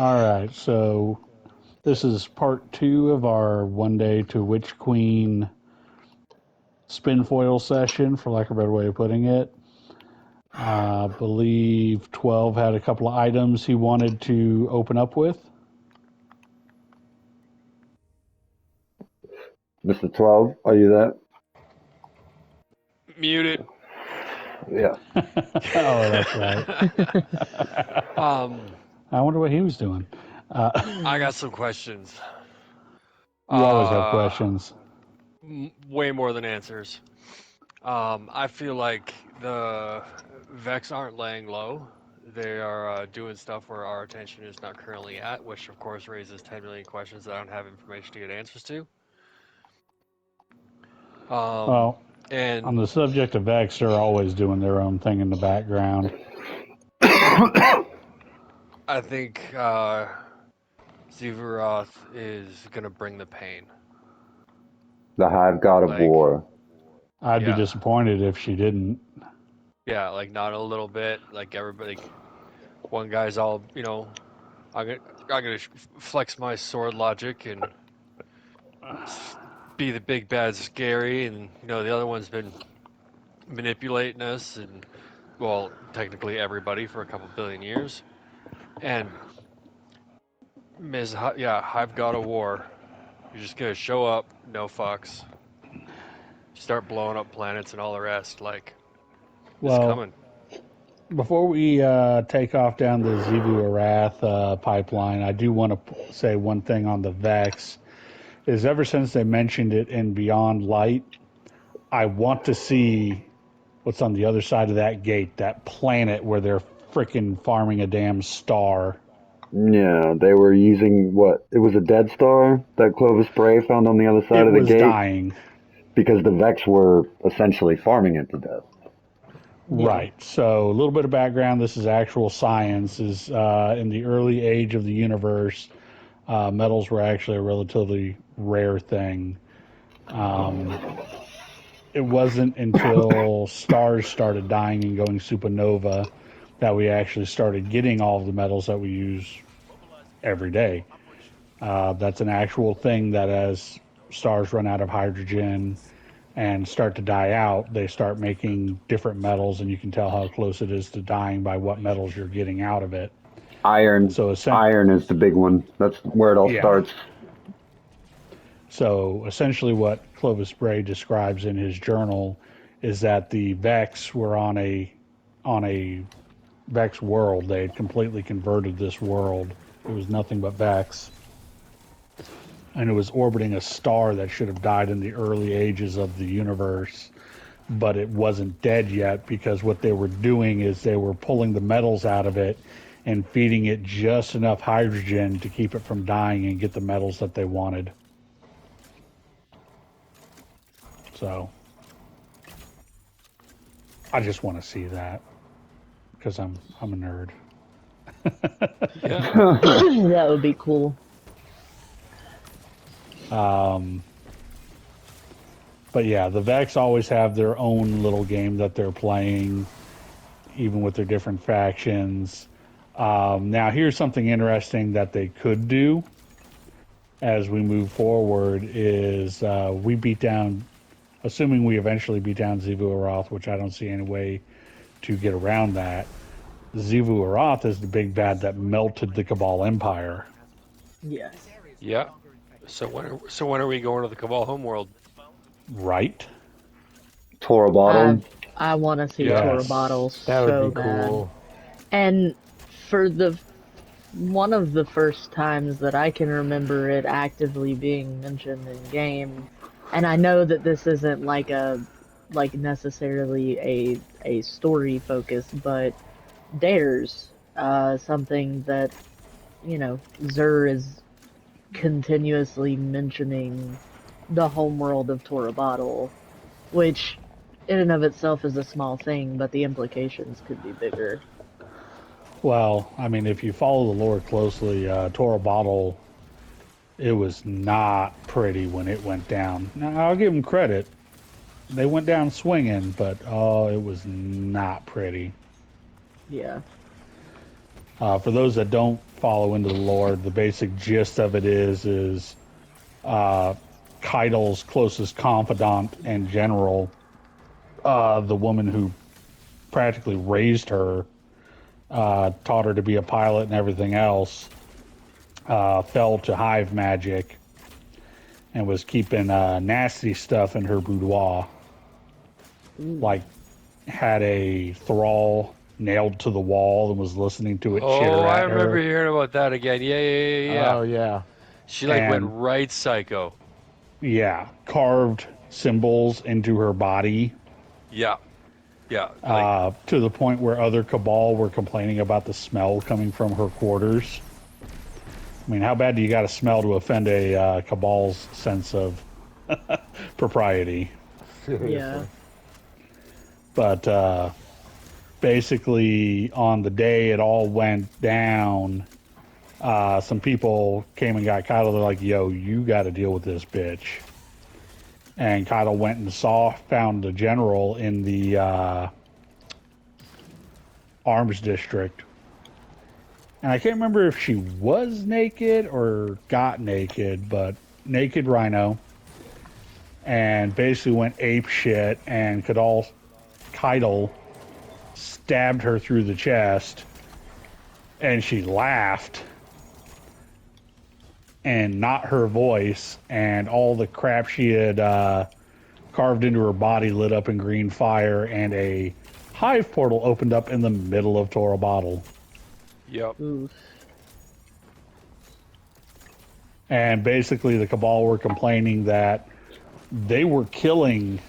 All right, so this is part 2 of our one day to Witch Queen SPINFOIL session, for lack of a better way of putting it. I believe 12 had a couple of items he wanted to open up with. Mr. 12, are you there? Muted. Yeah. Oh, that's right. I wonder what he was doing. I got some questions. You always have questions. Way more than answers. I feel like the Vex aren't laying low. They are doing stuff where our attention is not currently at, which of course raises 10 million questions that I don't have information to get answers to. Well, and on the subject of Vex, they're always doing their own thing in the background. I think Zivuroth is going to bring the pain. The Hive God of War. I'd be disappointed if she didn't. Yeah, like not a little bit. Like everybody, one guy's all, I'm gonna flex my sword logic and be the big bad scary, and the other one's been manipulating us and, well, technically everybody for a couple billion years. And Hive God of War, you're just gonna show up, no fucks, start blowing up planets and all the rest. Like, it's coming. Before we take off down the Zivu-Arath pipeline, I do want to say one thing on the Vex. Is ever since they mentioned it in Beyond Light, I want to see what's on the other side of that gate, that planet where they're freaking farming a damn star. Yeah, they were using it was a dead star that Clovis Bray found on the other side of the gate? It was dying. Because the Vex were essentially farming it to death. Right. So a little bit of background. This is actual science. Is in the early age of the universe, metals were actually a relatively rare thing. It wasn't until stars started dying and going supernova that we actually started getting all of the metals that we use every day. That's an actual thing that as stars run out of hydrogen and start to die out, they start making different metals, and you can tell how close it is to dying by what metals you're getting out of it. Iron. So iron is the big one. That's where it all starts. So essentially what Clovis Bray describes in his journal is that the Vex were on a Vex world. They had completely converted this world. It was nothing but Vex. And it was orbiting a star that should have died in the early ages of the universe, but it wasn't dead yet, because what they were doing is they were pulling the metals out of it and feeding it just enough hydrogen to keep it from dying and get the metals that they wanted. So I just want to see that because I'm a nerd. That would be cool. But yeah, the Vex always have their own little game that they're playing, even with their different factions. Now, here's something interesting that they could do as we move forward is we beat down, assuming we eventually beat down Zivu-Arath, which I don't see any way to get around that. Zivu-Arath is the big bad that melted the Cabal Empire. Yes. Yeah. So when are we going to the Cabal homeworld? Right. Torabottle. I want to see Torabottle so bad. Cool. And for one of the first times that I can remember it actively being mentioned in game, and I know that this isn't necessarily a story focus, but dares, something that Xur is continuously mentioning the homeworld of Torabottle, which in and of itself is a small thing, but the implications could be bigger. Well, I mean, if you follow the lore closely, Torabottle, it was not pretty when it went down. Now, I'll give them credit. They went down swinging, but it was not pretty. Yeah. For those that don't follow into the lore, the basic gist of it is Keidel's closest confidant and general, the woman who practically raised her, taught her to be a pilot and everything else, fell to hive magic and was keeping nasty stuff in her boudoir. Like, had a thrall nailed to the wall and was listening to it chitter Oh, I at remember her. hearing about that again. Yeah. Oh yeah. She like went And- right psycho. Yeah, carved symbols into her body Yeah. Like, to the point where other Cabal were complaining about the smell coming from her quarters. I mean, how bad do you got to smell to offend a Cabal's sense of propriety? Yeah. But basically, on the day it all went down, some people came and got Keitel. They're like, yo, you got to deal with this bitch. And Keitel went and found the general in the arms district. And I can't remember if she was naked or got naked, but naked rhino. And basically went ape shit, and Keitel stabbed her through the chest, and she laughed, and not her voice, and all the crap she had carved into her body lit up in green fire, and a hive portal opened up in the middle of Tora Bottle. yep. Oof. And basically the Cabal were complaining that they were killing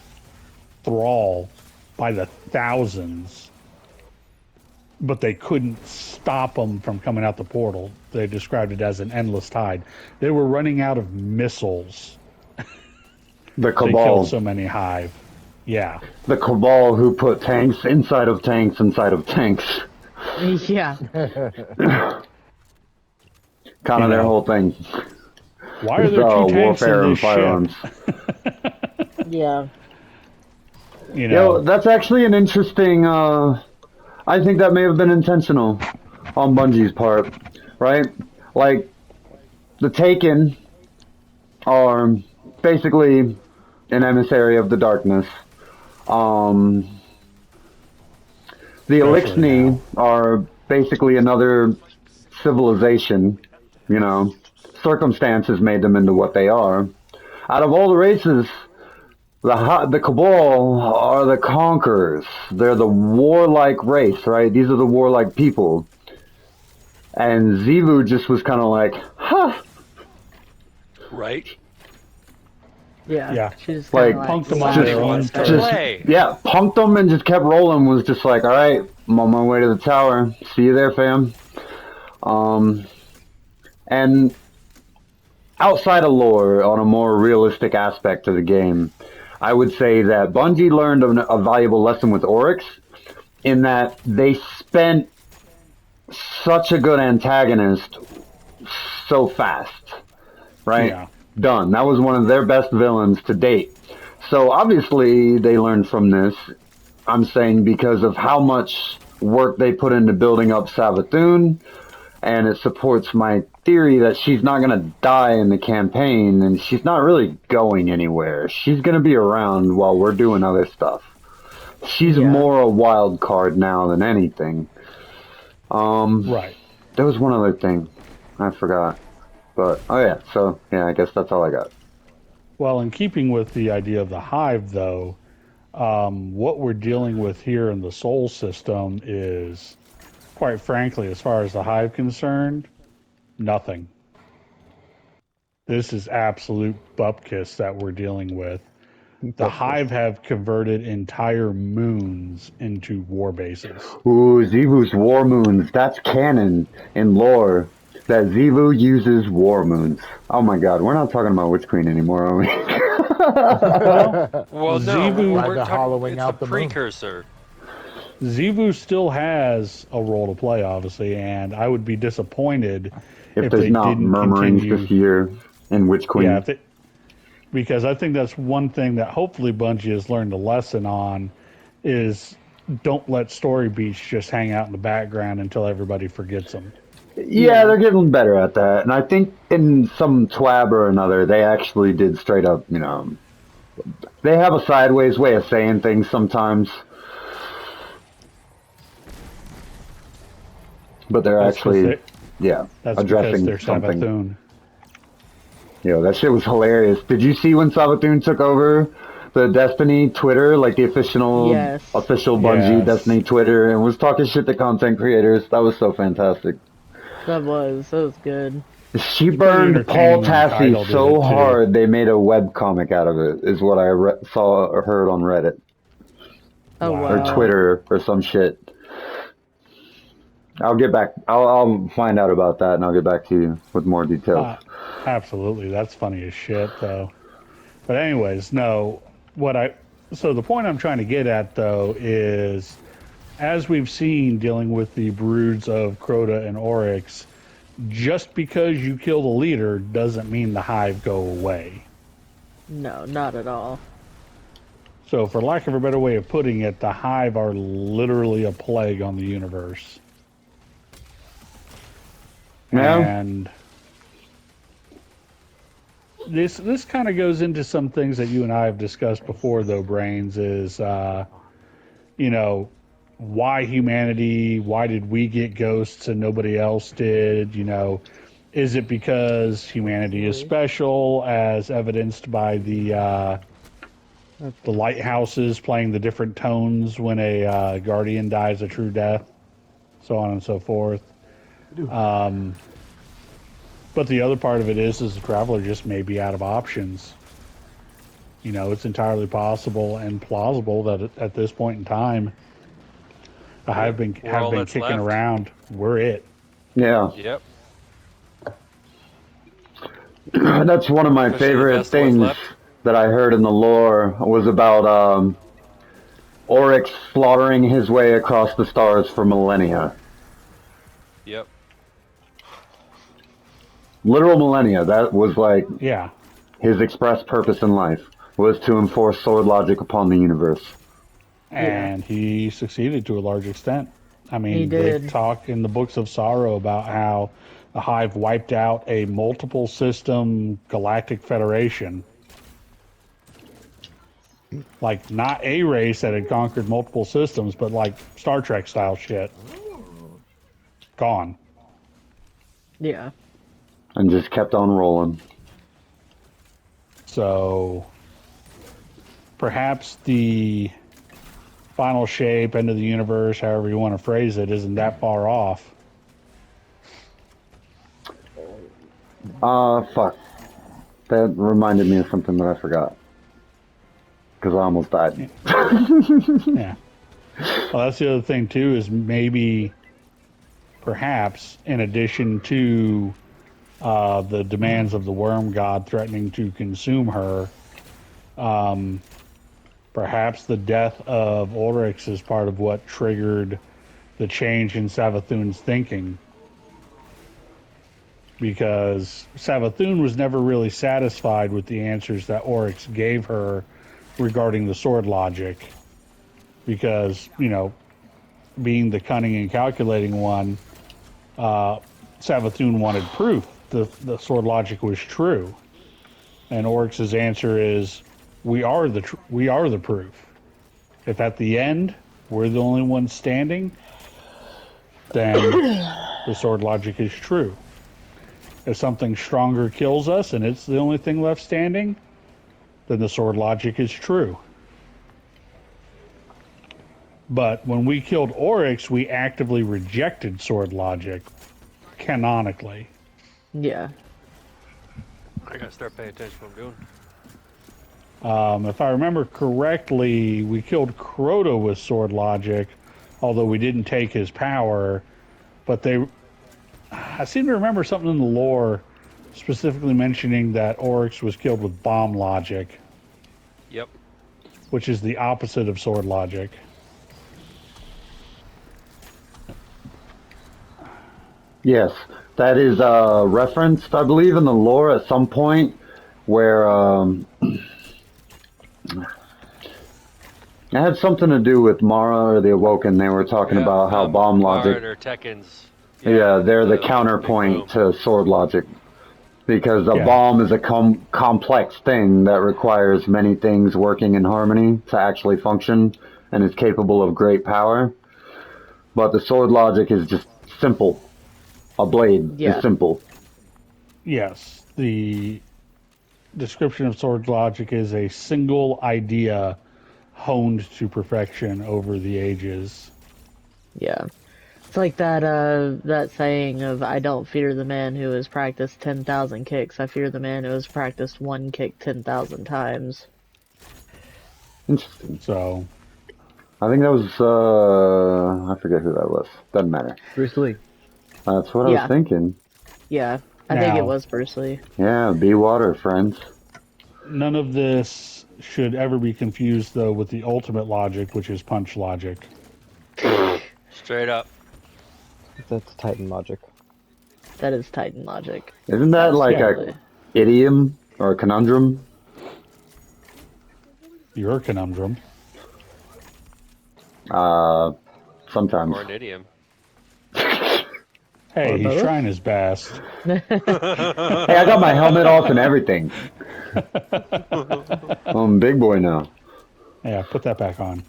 Thrall by the thousands, but they couldn't stop them from coming out the portal. They described it as an endless tide. They were running out of missiles. The They Cabal. killed so many hive. Yeah. The Cabal who put tanks inside of tanks inside of tanks. Yeah. Kind of their whole thing. Why are there two tanks warfare in and this firearms. ship? Yeah. You know, That's actually an interesting. I think that may have been intentional on Bungie's part, right? Like, the Taken are basically an emissary of the darkness. The Especially Elixni are basically another civilization, you know. Circumstances made them into what they are. Out of all the races, the Cabal are the conquerors. They're the warlike race, right? These are the warlike people. And Xivu just was kind of like, huh. Right? Yeah. Yeah. She just Like, kinda punked them laughed on Just their own wants to turf. play. Yeah, punked them and just kept rolling. Was just like, all right, I'm on my way to the tower. See you there, fam. And outside of lore, on a more realistic aspect of the game, I would say that Bungie learned a valuable lesson with Oryx in that they spent such a good antagonist so fast, right? Yeah. Done. That was one of their best villains to date. So obviously they learned from this. I'm saying because of how much work they put into building up Savathun, and it supports my theory that she's not going to die in the campaign, and she's not really going anywhere. She's going to be around while we're doing other stuff. She's Yeah. more a wild card now than anything. Right. There was one other thing I forgot, but I guess that's all I got. Well, in keeping with the idea of the hive, though, what we're dealing with here in the soul system is, quite frankly, as far as the hive concerned, nothing. This is absolute bupkis that we're dealing with. The hive have converted entire moons into war bases. Ooh, Xivu's war moons. That's canon in lore. That Xivu uses war moons. Oh my god, we're not talking about Witch Queen anymore, are we? Well, no, Xivu- we're They're talking, hollowing it's out the the moon. precursor. Xivu still has a role to play, obviously, and I would be disappointed if if there's they not didn't murmurings continue. this year in Witch Queen. Yeah, because I think that's one thing that hopefully Bungie has learned a lesson on is don't let story beats just hang out in the background until everybody forgets them. Yeah, they're getting better at that. And I think in some twab or another, they actually did straight up, they have a sideways way of saying things sometimes, but they're That's because actually, yeah, addressing they're something. Savathun. That shit was hilarious. Did you see when Savathun took over the Destiny Twitter, like the Yes. official Bungie Yes. Destiny Twitter, and was talking shit to content creators? That was so fantastic. That was good. She It's pretty burned Paul entertaining and Tassi entitled with so it too. hard they made a web comic out of it. Is what I saw or heard on Reddit Oh or Wow. wow. Twitter or some shit. I'll get back. I'll find out about that and I'll get back to you with more details. Absolutely. That's funny as shit, though. But anyways, no. What I so the point I'm trying to get at though is, as we've seen dealing with the broods of Crota and Oryx, just because you kill the leader doesn't mean the hive go away. No, not at all. So, for lack of a better way of putting it, the hive are literally a plague on the universe. Yeah. And this kind of goes into some things that you and I have discussed before, though. Brains is, you know, why humanity? Why did we get ghosts and nobody else did? Is it because humanity is special, as evidenced by the lighthouses playing the different tones when a guardian dies a true death, so on and so forth? But the other part of it is the traveler just may be out of options. It's entirely possible and plausible that at this point in time, I have been We're all that's kicking left. around. We're it. Yeah. Yep. That's one of my Especially the favorite best ones things left. that I heard in the lore was about Oryx slaughtering his way across the stars for millennia. Yep. Literal millennia. That was like Yeah, his express purpose in life was to enforce sword logic upon the universe. Yeah. and he succeeded to a large extent. I He mean, they did. talk in the books of sorrow about how the Hive wiped out a multiple system galactic federation. Like, not a race that had conquered multiple systems, but like Star Trek style shit. Gone. Yeah. And just kept on rolling. So perhaps the final shape, end of the universe, however you want to phrase it, isn't that far off. Fuck. That reminded me of something that I forgot. Because I almost died. Yeah. Well, that's the other thing too, is maybe, perhaps, in addition to the demands of the worm god threatening to consume her, perhaps the death of Ulrich is part of what triggered the change in Savathun's thinking. Because Savathun was never really satisfied with the answers that Oryx gave her regarding the sword logic. Because, being the cunning and calculating one, Savathun wanted proof the sword logic was true. And Oryx's answer is, we are the proof. If at the end we're the only ones standing, then the sword logic is true. If something stronger kills us and it's the only thing left standing, then the sword logic is true. But when we killed Oryx, we actively rejected sword logic, canonically. Yeah. I gotta start paying attention to what I'm doing. If I remember correctly, we killed Crota with sword logic, although we didn't take his power. But I seem to remember something in the lore specifically mentioning that Oryx was killed with bomb logic, Yep. which is the opposite of sword logic. Yes. That is referenced, I believe, in the lore at some point where it had something to do with Mara or the Awoken. They were talking Yeah. about how bomb Mara logic. and her Tekkens. Yeah, they're the big counterpoint boom. to sword logic. Because a Yeah. bomb is a complex thing that requires many things working in harmony to actually function and is capable of great power. But the sword logic is just simple. A blade is Yeah. simple. Yes. The description of sword logic is a single idea honed to perfection over the ages. Yeah. It's like that saying of I don't fear the man who has practiced 10,000 kicks. I fear the man who has practiced one kick 10,000 times. Interesting. So, I think that was, I forget who that was. Doesn't matter. Bruce Lee. That's what I was Yeah. thinking. Yeah. I think it now, was Bruce Lee. Yeah, be water, friends. none of this should ever be confused, though, with the ultimate logic, which is punch logic. Straight up. That's Titan logic. That is Titan logic. Isn't that like Absolutely. a idiom or a conundrum? You're a conundrum. Sometimes. Or an idiom. Hey, Or he's both? trying his best. Hey, I got my helmet off and everything. I'm a big boy now. Yeah, put that back on.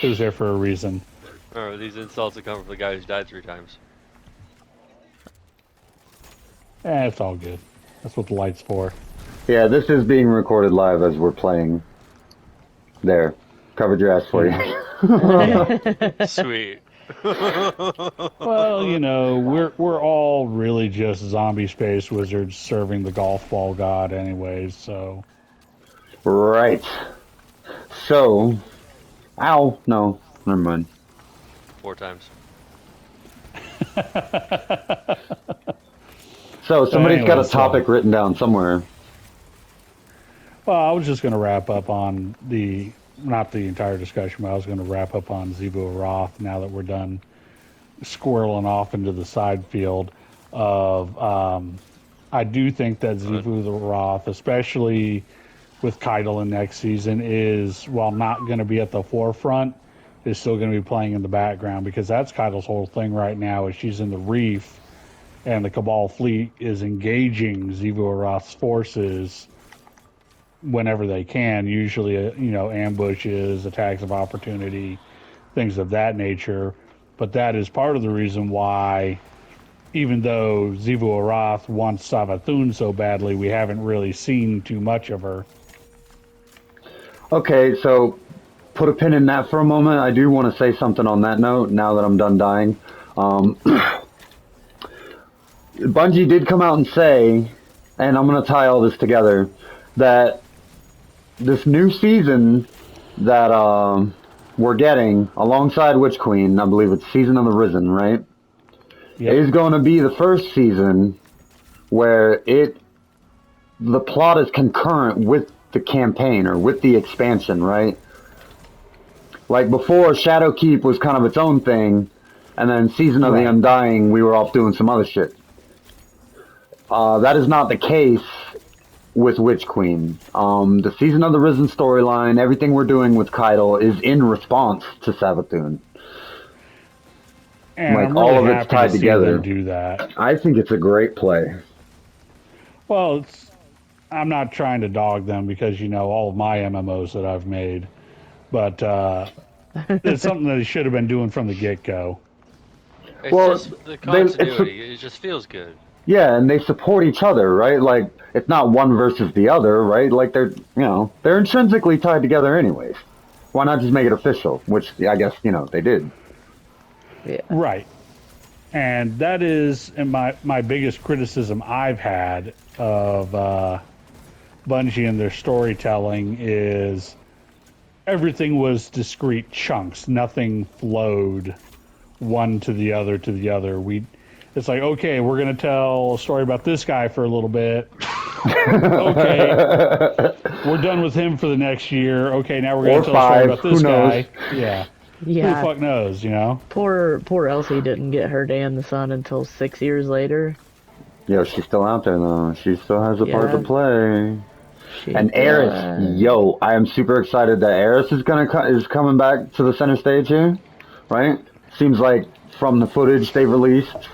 It was there for a reason. Remember, these insults have come from the guy who's died 3 times. It's all good. That's what the light's for. Yeah, this is being recorded live as we're playing. There. Covered your ass for you. Sweet. Well, you know, we're all really just zombie space wizards serving the golf ball god anyways, so Right. So, ow, no, never mind. 4 times. So, somebody's got a anyways, topic written down somewhere. well, I was just going to wrap up on not the entire discussion, but I was going to wrap up on Zebu Roth now that we're done squirreling off into the side field of, I do think that Zebu the Roth, especially with Keitel in next season, is, while not going to be at the forefront, is still going to be playing in the background, because that's Keitel's whole thing right now is she's in the reef and the Cabal fleet is engaging Zebu Roth's forces whenever they can, usually, ambushes, attacks of opportunity, things of that nature. But that is part of the reason why, even though Zivu Arath wants Savathun so badly, we haven't really seen too much of her. Okay, so put a pin in that for a moment. I do want to say something on that note now that I'm done dying. Bungie did come out and say, and I'm going to tie all this together, that this new season that we're getting alongside Witch Queen, I believe it's Season of the Risen, right? Yep. Is going to be the first season where the plot is concurrent with the campaign or with the expansion, right? Like before, Shadowkeep was kind of its own thing, and then Season of the Undying, we were off doing some other shit. That is not the case with Witch Queen. The Season of the Risen storyline, everything we're doing with Keitel is in response to Savathun. And Like, I'm really all of it's happy tied to see together. them do that. I think it's a great play. Well, I'm not trying to dog them because, all of my MMOs that I've made. But it's something that they should have been doing from the get-go. It's Well, just the continuity. It just feels good. Yeah, and they support each other, right? Like, it's not one versus the other, right? Like, they're intrinsically tied together anyways. Why not just make it official? Which, I guess, they did. Yeah. Right. And that is my biggest criticism I've had of Bungie and their storytelling is everything was discrete chunks. Nothing flowed one to the other to the other. It's like, okay, we're going to tell a story about this guy for a little bit. Okay, we're done with him for the next year. Okay, now we're going to tell a story about this guy. Yeah. Who the Yeah. fuck knows, Poor Elsie didn't get her day in the sun until 6 years later. Yo, she's still out there, though. She still has a part to play. And Eris, I am super excited that Eris is coming back to the center stage here, right? Seems like from the footage they released,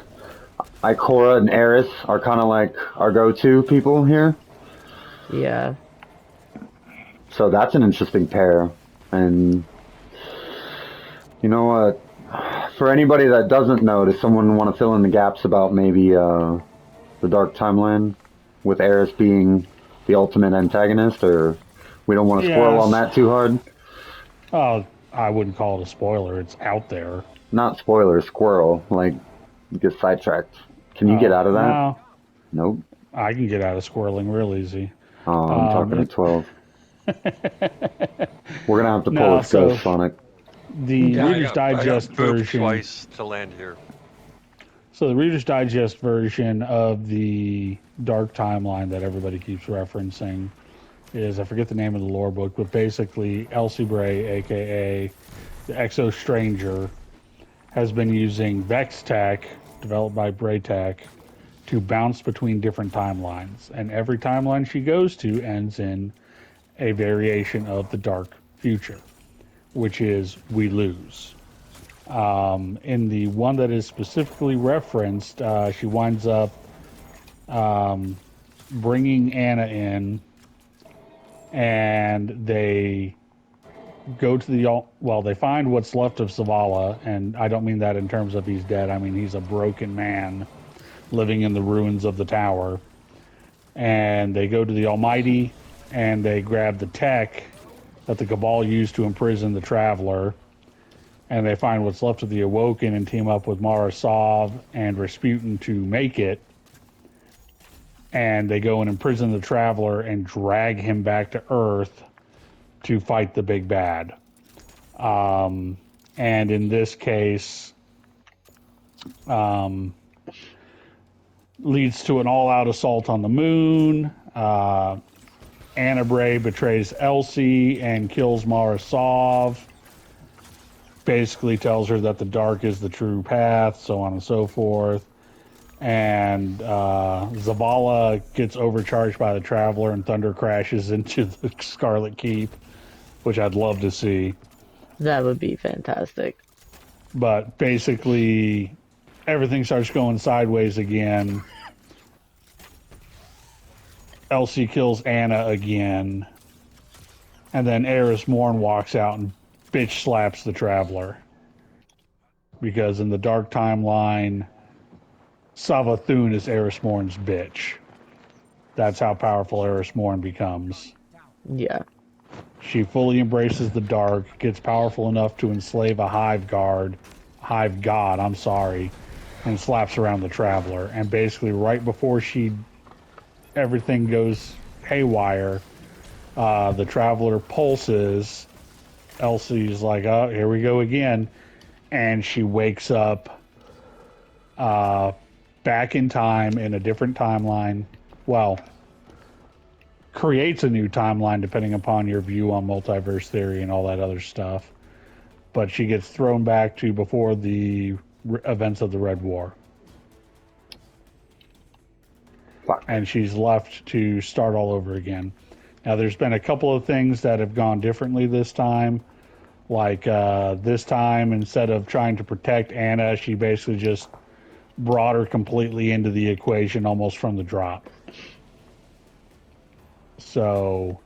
Ikora and Eris are kind of like our go-to people here. Yeah. So that's an interesting pair. And you know what? For anybody that doesn't know, does someone want to fill in the gaps about maybe the Dark Timeline with Eris being the ultimate antagonist, or we don't want to spoil on Yes. that too hard? Oh, I wouldn't call it a spoiler. It's out there. Not spoiler, squirrel. Like, you get sidetracked. Can you get Oh, out of that? no. Nope. I can get out of squirreling real easy. Oh, I'm talking to 12. We're gonna have to pull No, his ghost, so Sonic. the Yeah, Reader's I got Digest booped version. twice to land here. So the Reader's Digest version of the Dark Timeline that everybody keeps referencing is, I forget the name of the lore book, but basically Elsie Bray, aka the Exo Stranger, has been using Vex Tech, developed by Braytech, to bounce between different timelines. And every timeline she goes to ends in a variation of the dark future, which is we lose. In the one that is specifically referenced, she winds up bringing Anna in, and they go to the well, they find what's left of Zavala, and I don't mean that in terms of he's dead. I mean he's a broken man living in the ruins of the tower. And they go to the Almighty, and they grab the tech that the Cabal used to imprison the Traveler, and they find what's left of the Awoken and team up with Mara Sov and Rasputin to make it. And they go and imprison the Traveler and drag him back to Earth to fight the big bad. And in this case, leads to an all-out assault on the moon. Anna Bray betrays Elsie and kills Mara Sov. Basically tells her that the dark is the true path, so on and so forth. And Zavala gets overcharged by the Traveler, and Thunder crashes into the Scarlet Keep, which I'd love to see. That would be fantastic. But basically, everything starts going sideways again. Elsie kills Anna again. And then Eris Morn walks out and bitch slaps the Traveler. Because in the Dark Timeline, Savathun is Eris Morn's bitch. That's how powerful Eris Morn becomes. Yeah. She fully embraces the dark, gets powerful enough to enslave a hive god, and slaps around the Traveler. And basically, right before everything goes haywire, the Traveler pulses. Elsie's like, oh, here we go again. And she wakes up back in time in a different timeline. Well, creates a new timeline depending upon your view on multiverse theory and all that other stuff. But she gets thrown back to before the events of the Red War. Fuck. And she's left to start all over again. Now, there's been a couple of things that have gone differently this time. Like this time, instead of trying to protect Anna, she basically just brought her completely into the equation almost from the drop. So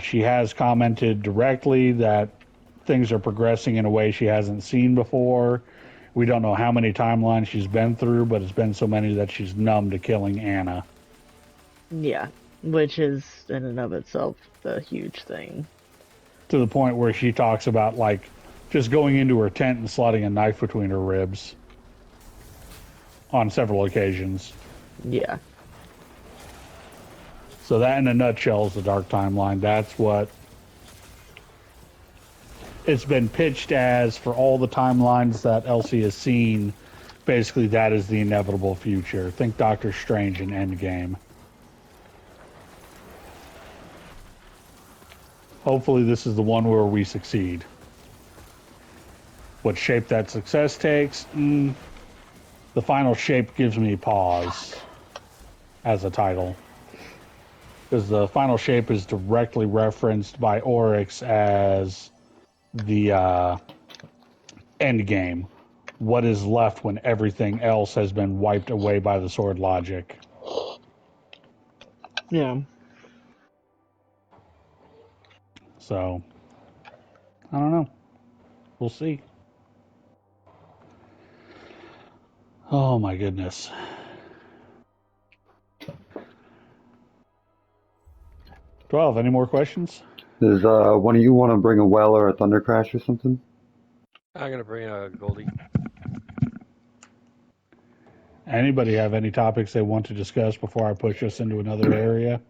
she has commented directly that things are progressing in a way she hasn't seen before. We don't know how many timelines she's been through, but it's been so many that she's numb to killing Anna. Yeah. Which is, in and of itself, a huge thing. To the point where she talks about, like, just going into her tent and sliding a knife between her ribs on several occasions. Yeah. So that, in a nutshell, is the Dark Timeline. That's what it's been pitched as for all the timelines that Elsie has seen. Basically, that is the inevitable future. Think Doctor Strange and Endgame. Hopefully, this is the one where we succeed. What shape that success takes? The final shape gives me pause as a title. Because the final shape is directly referenced by Oryx as the end game. What is left when everything else has been wiped away by the sword logic? Yeah. So, I don't know. We'll see. Oh my goodness. $12. Any more questions? Does one of you want to bring a well or a thunder crash or something? I'm gonna bring a Goldie. Anybody have any topics they want to discuss before I push us into another area?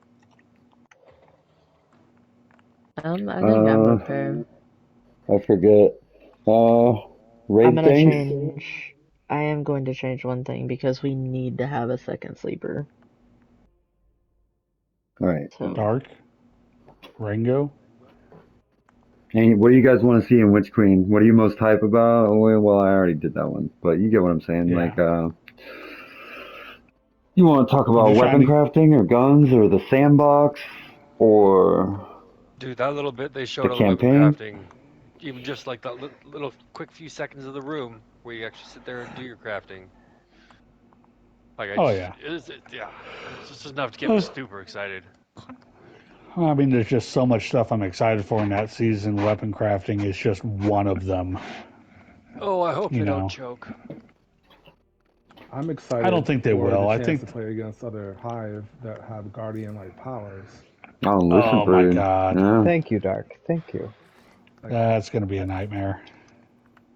I think I'm okay. I forget. I'm Raid gonna things. change. I am going to change one thing because we need to have a second sleeper. All right. So Dark? Rango? And what do you guys want to see in Witch Queen? What are you most hype about? Oh, well, I already did that one, but you get what I'm saying. Yeah. Like, you want to talk I'm about just weapon trying crafting or guns or the sandbox or Dude, that little bit they the showed on the weapon campaign? crafting, even just like that little quick few seconds of the room where you actually sit there and do your crafting. Like Oh, yeah. yeah, it's just enough to get me super excited. I mean, there's just so much stuff I'm excited for in that season. Weapon crafting is just one of them. Oh, I hope You they don't know, choke. I'm I excited don't think they for will. the I chance think, to play against other Hive that have Guardian-like powers. Oh, listen oh my for God, yeah. Thank you, Dark. Thank you. Like, that's going to be a I, nightmare.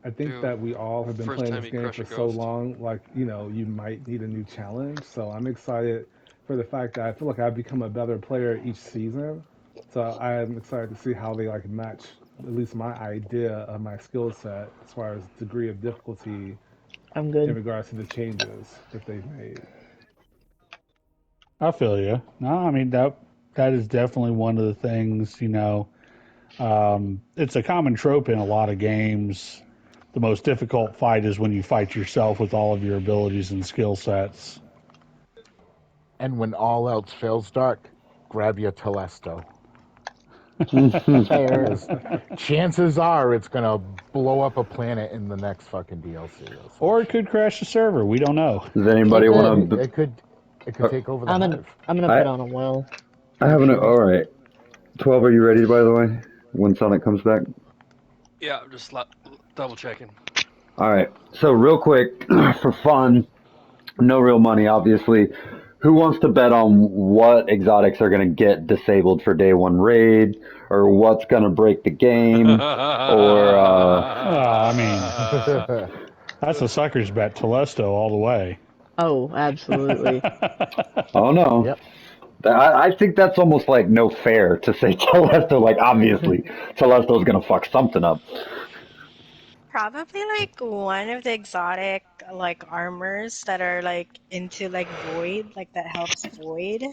I think Dude, that we all have been first playing time this you game crush for a so ghost. long, like, you might need a new challenge. So I'm excited for the fact that I feel like I've become a better player each season. So I'm excited to see how they like match at least my idea of my skill set as far as degree of difficulty I'm in good. regards to the changes that they've made. I feel you. No, I mean that is definitely one of the things. It's a common trope in a lot of games. The most difficult fight is when you fight yourself with all of your abilities and skill sets. And when all else fails, Dark, grab your Telesto. Fair. Because chances are it's going to blow up a planet in the next fucking DLC or some Or it shit. could crash the server. We don't know. Does It anybody could. want Hey, to? it could take over the Hive. I'm gonna I put on a well. I haven't. All right. 12. Are you ready? By the way, when Sonic comes back. Yeah, I'm just double checking. All right. So real quick, for fun, no real money, obviously. Who wants to bet on what exotics are going to get disabled for day one raid, or what's going to break the game, or I mean, that's a sucker's bet. Telesto all the way. Oh, absolutely. oh no, Yep. I think that's almost like no fair to say Telesto. Like obviously, Telesto's going to fuck something up. Probably like one of the exotic like armors that are like into like void, like that helps void.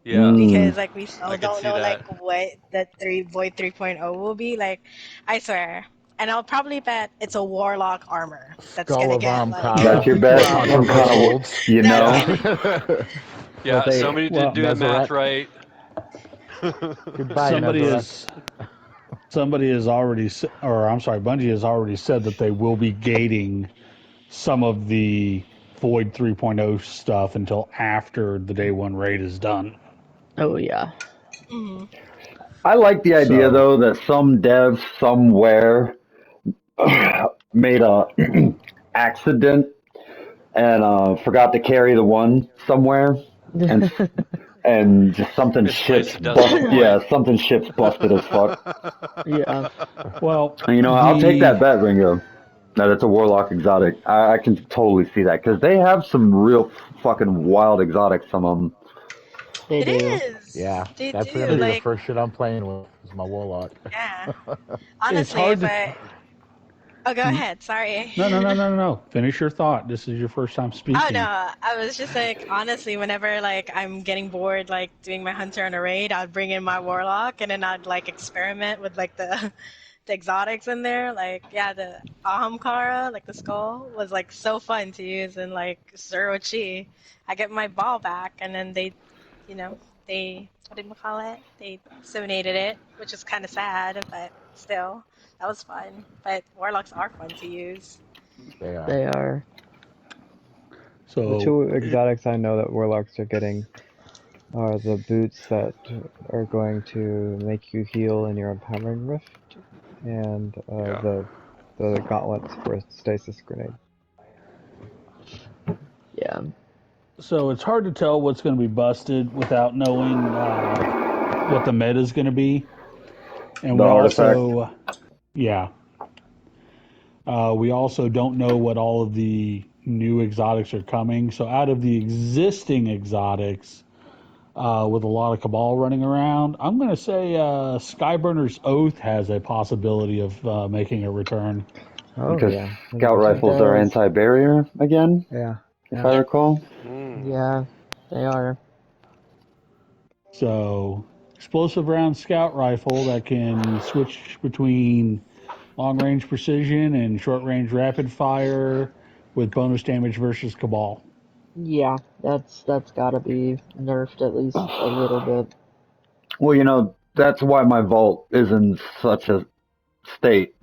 Yeah, Mm. Because like we I still could don't see know like that. what the three void 3.0 will be. Like I swear. And I'll probably bet it's a warlock armor that's Skull gonna of get like That's Amkara your for bet. yeah. Some 100 kind of, golds. you That's know. gonna With Yeah, a somebody didn't Well, do the math Nezarec. right. Goodbye, somebody Nezarec. is somebody has already, or I'm sorry, Bungie has already said that they will be gating some of the Void 3.0 stuff until after the day one raid is done. Oh yeah. Mhm. I like the idea So, though that some dev somewhere made a accident and forgot to carry the one somewhere, and and just something Misplaced ships the decimal bust. point. Yeah, something ships busted as fuck. Yeah. well, And, I'll take the that bet, Ringo. That it's a warlock exotic. I can totally see that because they have some real fucking wild exotics. Some of them. They It do. Yeah, is. They that's going do. to be the Like, first shit I'm playing with, is my Warlock. yeah. it's Honestly, hard if to. I oh go ahead, sorry. No, no, no, no, no, no. Finish your thought. This is your first time Oh no, speaking. I was just like honestly, whenever like I'm getting bored like doing my hunter on a raid, I'd bring in my warlock and then I'd like experiment with like the the exotics in there. Like yeah, the Ahamkara, like the skull, was like so fun to use in like Zero Chi. I get my ball back and then you know, they what did we call it? They disseminated it, which is kind of sad, but still. That was fun. But warlocks are fun to use. They are. They are. The So two exotics I know that warlocks are getting are the boots that are going to make you heal in your empowering rift, and Yeah. the gauntlets for a stasis grenade. Yeah. so it's hard to tell what's going to be busted without knowing what the meta is going to be, and The we artifact. also, yeah, we also don't know what all of the new exotics are coming. So out of the existing exotics, with a lot of Cabal running around, I'm going to say Skyburner's Oath has a possibility of making a return. Oh Because yeah, scout 100%. It rifles are does. anti-barrier again, Yeah. if Yeah. I recall. Yeah, they are. So explosive round scout rifle that can switch between long range precision and short range rapid fire with bonus damage versus Cabal. Yeah, that's gotta be nerfed at least a little bit. Well, that's why my vault is in such a state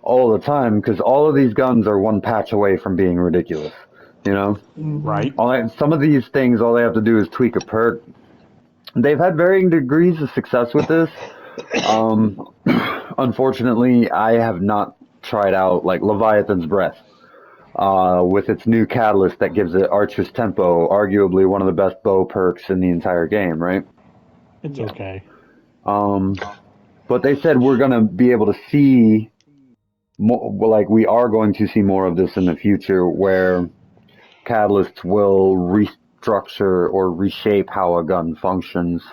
all the time, because all of these guns are one patch away from being ridiculous. You know, Hmm. Right? some of these things, all they have to do is tweak a perk. They've had varying degrees of success with this. Unfortunately, I have not tried out like Leviathan's Breath. With its new catalyst that gives it Archer's Tempo, arguably one of the best bow perks in the entire game, right? It's Yeah. okay. Um, but they said we're going to be able to see more, like we are going to see more of this in the future where catalysts will restructure or reshape how a gun functions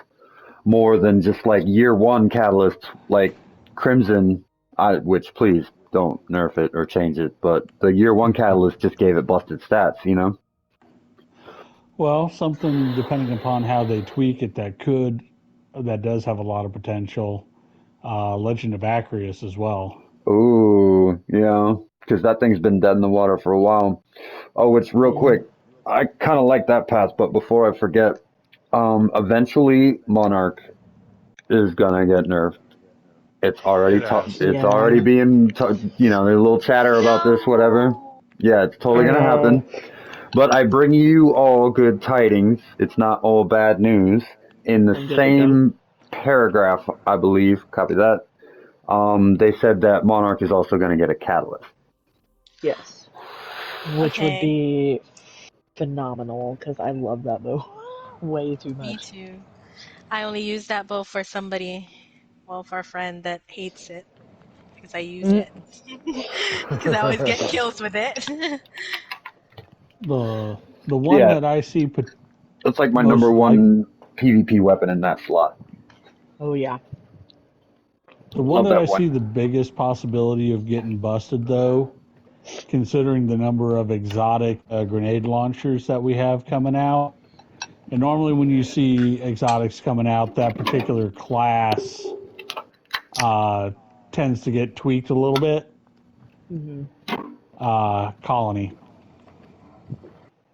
more than just like year one catalysts like Crimson, which please don't nerf it or change it, but the year one catalyst just gave it busted stats. Well, something depending upon how they tweak it that does have a lot of potential. Legend of Acreus as well. Ooh, yeah, because that thing's been dead in the water for a while. Oh, which real Yeah. quick, I kind of like that path, but before I forget, eventually Monarch is gonna get nerfed. It's already It has. it's already Yeah. being there's a little chatter about this, whatever. No. Yeah, it's totally gonna Yeah. happen. But I bring you all good tidings. It's not all bad news. In the I'm good to go. same paragraph, I believe, copy that. They said that Monarch is also going to get a catalyst. Yes. Which would Okay. be phenomenal because I love that bow way too Me much. too. I only use that bow for somebody, well, for a friend that hates it because I use Mm. it. Because I always get kills with it. The one Yeah, that I see that's like my most number like one PvP weapon in that slot. Oh yeah. the one Love that I that see one. the biggest possibility of getting busted though, considering the number of exotic grenade launchers that we have coming out. And normally when you see exotics coming out, that particular class uh, tends to get tweaked a little bit. Hmm. Colony.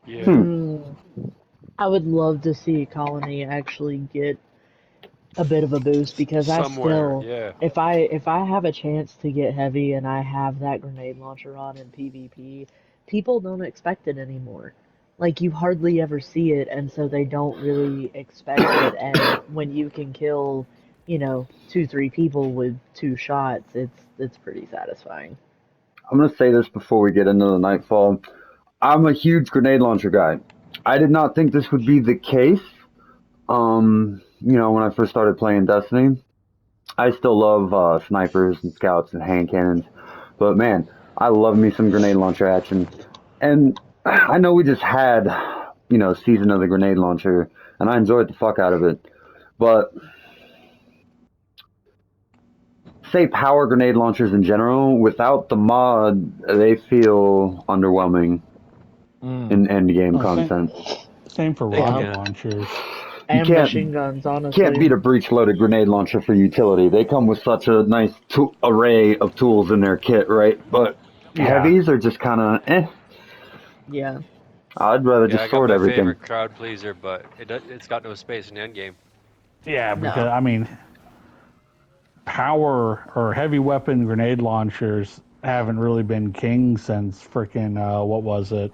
Yeah. Hmm. Mm. I would love to see Colony actually get a bit of a boost because I Somewhere. still, Yeah. if I have a chance to get heavy and I have that grenade launcher on in PvP, people don't expect it anymore. Like you hardly ever see it, and so they don't really expect it. And when you can kill, 2, 3 people with 2 shots, it's pretty satisfying. I'm going to say this before we get into the Nightfall. I'm a huge grenade launcher guy. I did not think this would be the case. When I first started playing Destiny, I still love snipers and scouts and hand cannons, but man, I love me some grenade launcher action. And I know we just had, season of the grenade launcher, and I enjoyed the fuck out of it. But say power grenade launchers in general, without the mod, they feel underwhelming Mm. in end game Oh, same, content. same for They Yeah, rocket can. launchers. You and can't machine guns, can't honestly. beat a breech loaded grenade launcher for utility. They come with such a nice array of tools in their kit, right? But Yeah. heavies are just kind of eh. Yeah. I'd rather Yeah, I just got sword my everything. favorite crowd pleaser, but it's got no space in endgame. Yeah, because No. I mean, power or heavy weapon grenade launchers haven't really been king since freaking what was it?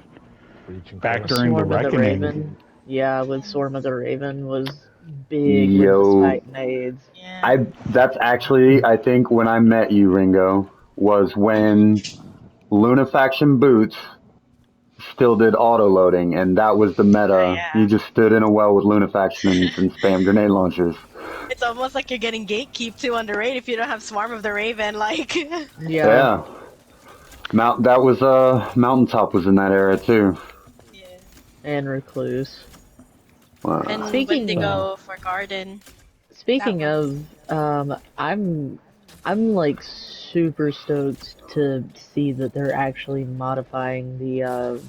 Breaching Back Force. during the Swarm of the Reckoning. Raven. Yeah, with Swarm of the Raven was big with the Yo, spike nades. Yeah. that's actually, I think, when I met you, Ringo, was when Lunafaction boots still did auto loading, and that was the meta. Yeah. You just stood in a well with Lunafactions and spam grenade launchers. It's almost like you're getting gatekeep too on the raid if you don't have Swarm of the Raven. Like, Yeah. Yeah, that was Mountaintop was in that era too. yeah. And Recluse. And Speaking Wendigo for Garden. speaking That of, I'm like super stoked to see that they're actually modifying the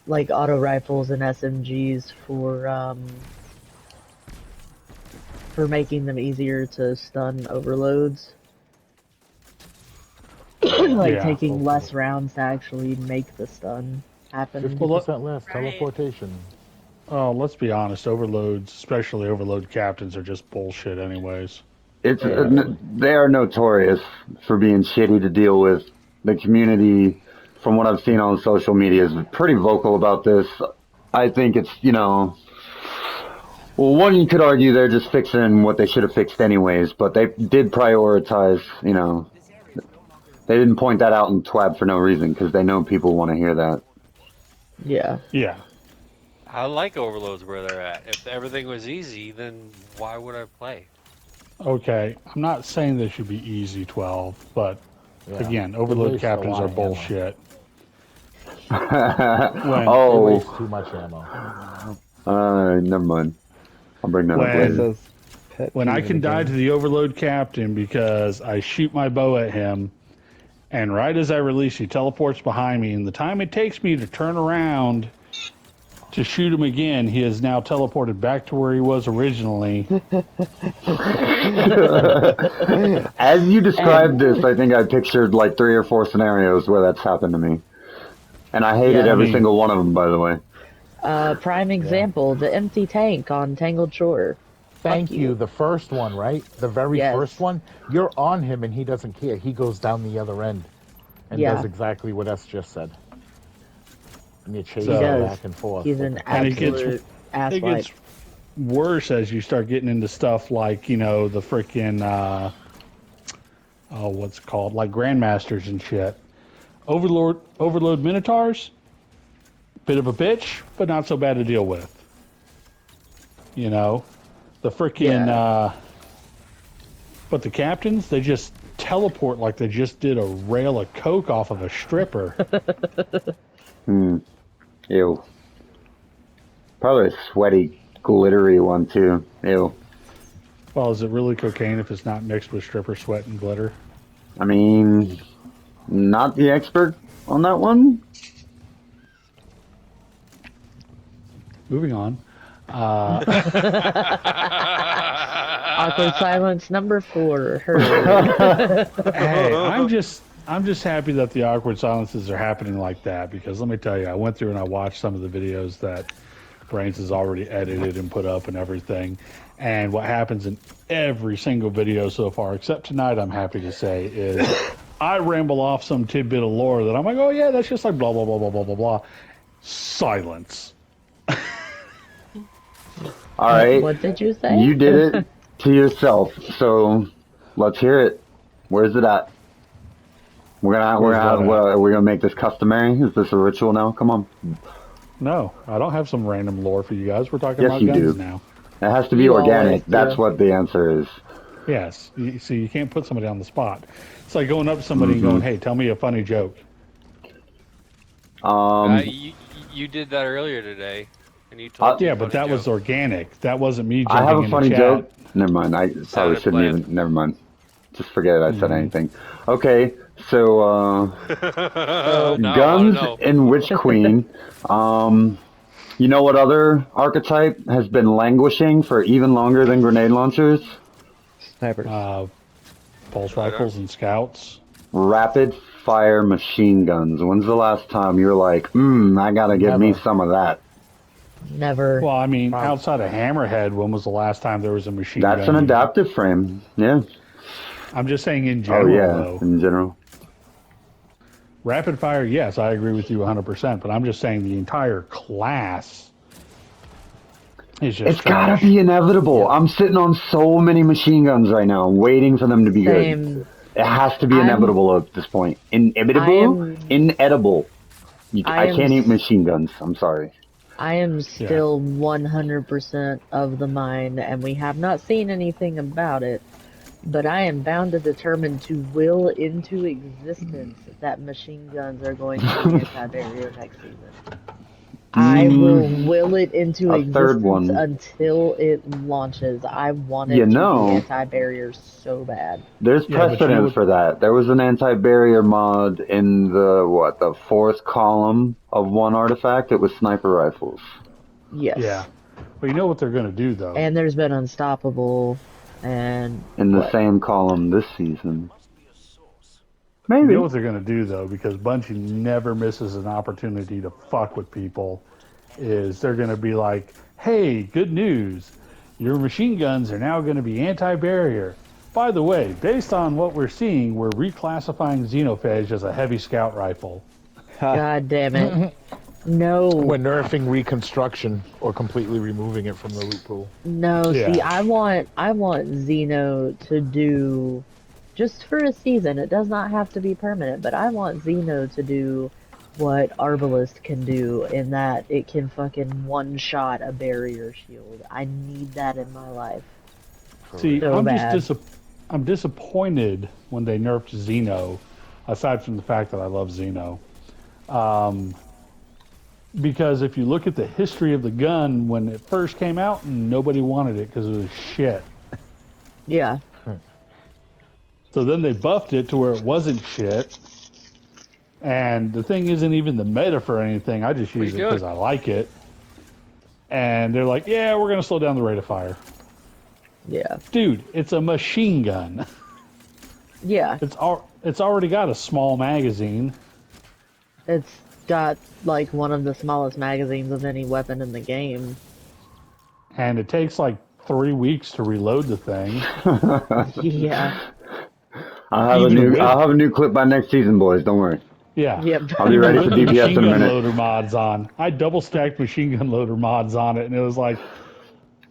like auto rifles and SMGs for making them easier to stun overloads. Like Yeah. taking less rounds to actually make the stun happen. 50% less Right. teleportation. Oh, let's be honest. Overloads, especially overload captains, are just bullshit, anyways. It's they are notorious for being shitty to deal with. The community, from what I've seen on social media, is pretty vocal about this. I think it's well, one you could argue they're just fixing what they should have fixed anyways, but they did prioritize. They didn't point that out in TWAB for no reason because they know people want to hear that. Yeah. Yeah. I like overloads where they're at. If everything was easy, then why would I play? Okay. I'm not saying they should be easy 12, but Yeah. again, They overload waste a captains lot are of ammo. bullshit. They Oh, waste too much ammo. never mind. I'll bring that up When- later. Says pet When peeve I of can the die game. to the overload captain because I shoot my bow at him, and right as I release, he teleports behind me, and the time it takes me to turn around to shoot him again, he is now teleported back to where he was originally. As you described this, I think I pictured like 3 or 4 scenarios where that's happened to me. And I hated Yeah, I every mean- single one of them, by the way. Prime example, the empty tank on Tangled Shore. Thank Fuck you. The first one, right? The very Yes. first one. You're on him and he doesn't care. He goes down the other end and Yeah. does exactly what S just said. And you chase He him does. back and forth. He's an And it gets- absolute ass It gets worse as you start getting into stuff like, the freaking, what's it called? Like Grandmasters and shit. Overload Minotaurs, bit of a bitch, but not so bad to deal with. The freaking, Yeah. Hmm. but the captains, they just teleport like they just did a rail of coke off of a stripper. Ew. Probably a sweaty, glittery one, too. Ew. Well, is it really cocaine if it's not mixed with stripper sweat and glitter? I mean, not the expert on that one. Moving on. Awkward silence number 4. Heard. Hey, I'm just happy that the awkward silences are happening like that, because let me tell you, I went through and I watched some of the videos that Brains has already edited and put up and everything. And what happens in every single video so far, except tonight, I'm happy to say, is I ramble off some tidbit of lore that I'm like, oh yeah, that's just like blah, blah, blah, blah, blah, blah, blah. Silence. All right. What did you say? You did it to yourself. So let's hear it. Where's it at? Are we gonna make this customary? Is this a ritual now? Come on. No, I don't have some random lore for you guys. We're talking Yes, about you guns do. now. It has to be You organic. always do. That's what the answer is. Yes. See, you can't put somebody on the spot. It's like going up to somebody and going, hey, tell me a funny joke. You did that earlier today, and you told me Yeah, a but funny that was joke. organic. That wasn't me I jumping have a in funny the chat. joke. Never mind. I probably Sounded shouldn't bland. even. Never mind. Just forget I said anything. Okay, so Now I wanna guns know. in Witch Queen. You know what other archetype has been languishing for even longer than grenade launchers? Snipers. Pulse rifles and scouts. Rapid fire machine guns. When's the last time you were like, I gotta get me Never. some of that? Never. Well, I mean, outside of Hammerhead, when was the last time there was a machine gun? That's an adaptive frame. Yeah. I'm just saying in Oh general, yeah, though. in general. Rapid fire, yes, I agree with you 100%, but I'm just saying the entire class is just It's gotta trash. be inevitable. Yeah. I'm sitting on so many machine guns right now, waiting for them to be good. Same. It has to be I'm. inevitable at this point. I Inevitable? am. Inedible. I I am. can't eat machine guns. I'm sorry. I am Yeah. still 100% of the mind, and we have not seen anything about it, but I am bound and determined to will into existence that machine guns are going to be anti-barrier next season. I will it into A third existence one. until it launches. I want You it to be know, anti-barrier so bad. there's Yeah, but you know precedent what? for that. There was an anti-barrier mod in the fourth column of one artifact. It was sniper rifles. Yes. Yeah. But you know what they're going to do, though? And there's been Unstoppable and In the what? same column this season. You Maybe. know what they're going to do, though, because Bungie never misses an opportunity to fuck with people, is they're going to be like, hey, good news. Your machine guns are now going to be anti-barrier. By the way, based on what we're seeing, we're reclassifying Xenophage as a heavy scout rifle. God damn it. No. We're nerfing reconstruction or completely removing it from the loot pool. No, Yeah. see, I want Xeno to do just for a season. It does not have to be permanent, but I want Xeno to do what Arbalest can do in that it can fucking one-shot a barrier shield. I need that in my life. See, So bad. I'm disappointed when they nerfed Xeno, aside from the fact that I love Xeno. Because if you look at the history of the gun when it first came out, nobody wanted it because it was shit. Yeah. So then they buffed it to where it wasn't shit. And the thing isn't even the meta for anything. I just use it because I like it. And they're like, yeah, we're going to slow down the rate of fire. Yeah. Dude, it's a machine gun. Yeah. It's already got a small magazine. It's got like one of the smallest magazines of any weapon in the game. And it takes like 3 weeks to reload the thing. Yeah. I'll have a new clip by next season, boys. Don't worry. Yeah. Yep. I'll be ready for With the DPS machine in a gun minute. loader mods on. I double stacked machine gun loader mods on it, and it was like,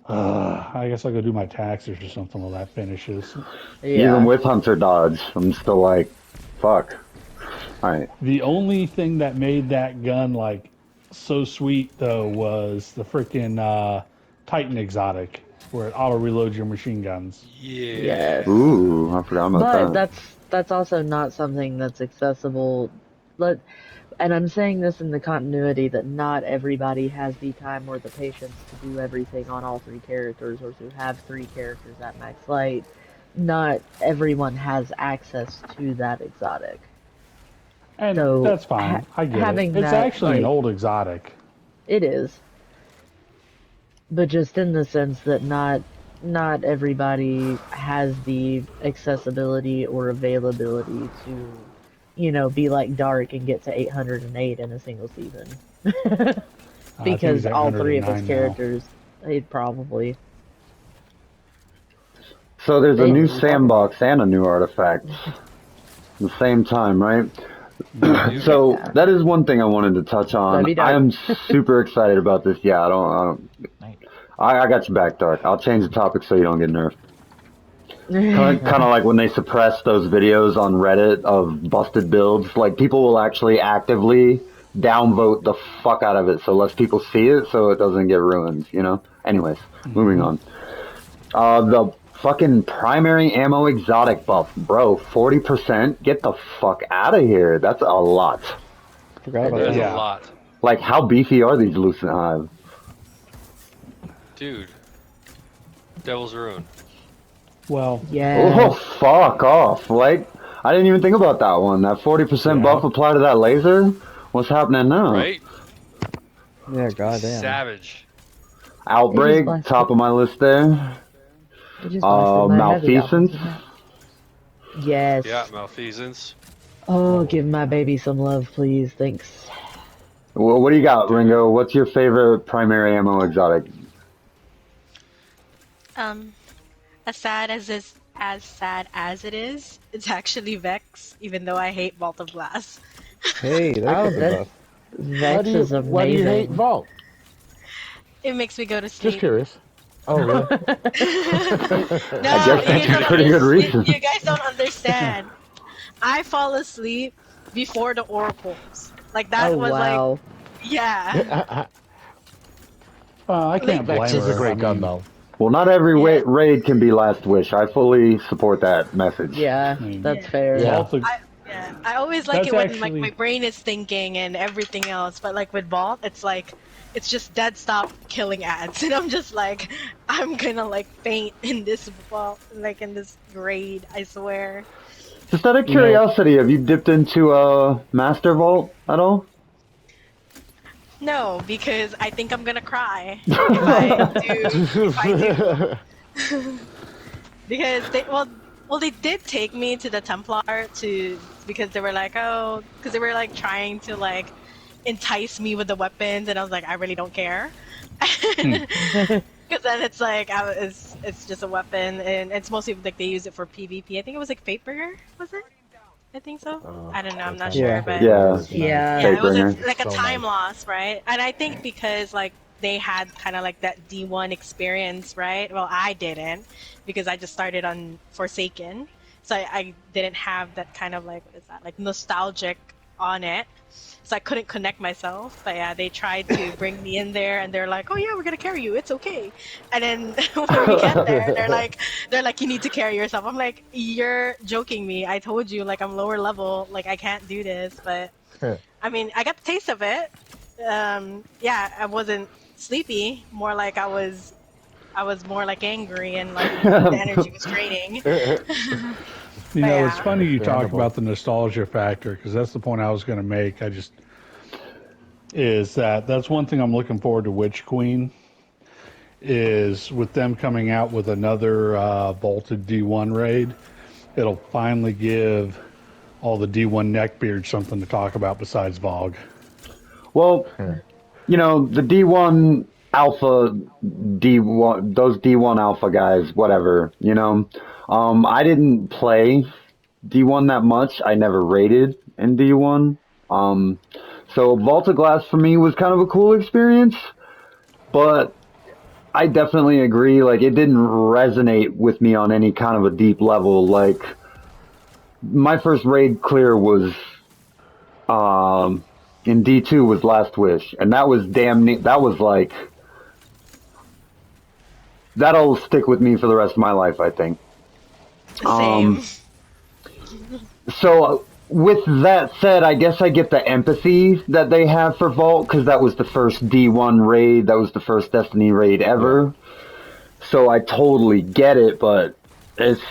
I guess I'll go do my taxes or something while that finishes. Yeah. Even with Hunter Dodge, I'm still like, fuck. Alright. The only thing that made that gun like so sweet though was the freaking Titan exotic, where it auto reloads your machine guns. Yeah. Yes. Ooh, I forgot about But that. that's also not something that's accessible. And I'm saying this in the continuity that not everybody has the time or the patience to do everything on all three characters or to have three characters at max light. Not everyone has access to that exotic. And So, that's fine. I get having it. It's that, actually an like- old exotic. It is. But just in the sense that not everybody has the accessibility or availability to, you know, be like Dark and get to 808 in a single season. Because all three of his 809 now. characters, they'd probably. So there's a new Hey. sandbox and a new artifact. At the same time, right? So that is one thing I wanted to touch on. That'd be I Dark. am super excited about this. Yeah, I got you back, Dark. I'll change the topic so you don't get nerfed. Kind of like when they suppress those videos on Reddit of busted builds. Like, people will actually actively downvote the fuck out of it so less people see it so it doesn't get ruined, you know? Anyways, moving on. The fucking primary ammo exotic buff. Bro, 40%? Get the fuck out of here. That's a lot. Forgot about There's that. Yeah. a lot. Like, how beefy are these Lucent Hive? Dude. Devil's Ruin. Well, Oh, Yeah. fuck off. Like, I didn't even think about that one. That 40% Yeah. buff applied to that laser? What's happening now? Right? Yeah, goddamn. Savage. Outbreak, blasted- top of my list there. It just blasted my heavy off Malfeasance. of that. Yes. Yeah, Malfeasance. Oh, give my baby some love, please. Thanks. Well, what do you got, Ringo? What's your favorite primary ammo exotic? As sad as this as sad as it is, it's actually Vex, even though I hate Vault of Glass. Hey, that Oh, gets a that buff. Vex is Why do you hate amazing. Vault? It makes me go to Just sleep. curious. Oh, really? No, I guess you that's guys a don't pretty good understand. reason. You guys don't understand. I fall asleep before the oracles. Like Oh that was like, wow. yeah. I Like can't Vex blame is a her. I great gun, mean, though. Well, not every yeah, raid can be Last Wish. I fully support that message. Yeah, I mean, that's yeah. fair. Yeah. Vault of, I always like that's it when like my actually brain is thinking and everything else, but like with Vault, it's like it's just dead stop killing ads, and I'm just like I'm gonna like faint in this vault, like in this grade. I swear. Just out of you know, curiosity, have you dipped into a Master Vault at all? No, because I think I'm gonna cry if I do. If I do, because they did take me to the Templar to because they were like, oh, because they were like trying to like entice me with the weapons, and I was like, I really don't care. Hmm. Because then it's like it's just a weapon, and it's mostly like they use it for PvP. I think it was like Fatebringer, was it? I think so. I don't know. I'm not sure, Yeah. but Yeah, Yeah. yeah, it was Fatebringer. like a So time nice. loss, right? And I think because like they had kind of like that D1 experience, right? Well, I didn't because I just started on Forsaken, so I didn't have that kind of like what is that like nostalgic on it. So I couldn't connect myself. But yeah, they tried to bring me in there, and they're like, "Oh yeah, we're gonna carry you. It's okay." And then when we get there, they're like, "You need to carry yourself." I'm like, "You're joking me. I told you, like, I'm lower level. Like, I can't do this." But I mean, I got the taste of it. Yeah, I wasn't sleepy. More like I was more like angry, and like the energy was draining. you But know, it's yeah, funny you talk Understandable. about the nostalgia factor because that's the point I was going to make. Is that that's one thing I'm looking forward to Witch Queen is with them coming out with another vaulted D1 raid. It'll finally give all the D1 neckbeards something to talk about besides Vogue. Well, you know, the D1 Alpha, D1, those D1 Alpha guys, whatever, you know. I didn't play D1 that much. I never raided in D1. So Vault of Glass for me was kind of a cool experience, but I definitely agree. Like, it didn't resonate with me on any kind of a deep level. Like, my first raid clear was in D2 was Last Wish, and that was that was like that'll stick with me for the rest of my life, I think. same. So with that said, I guess I get the empathy that they have for Vault because that was the first D1 raid, that was the first Destiny raid ever. So I totally get it, but it's,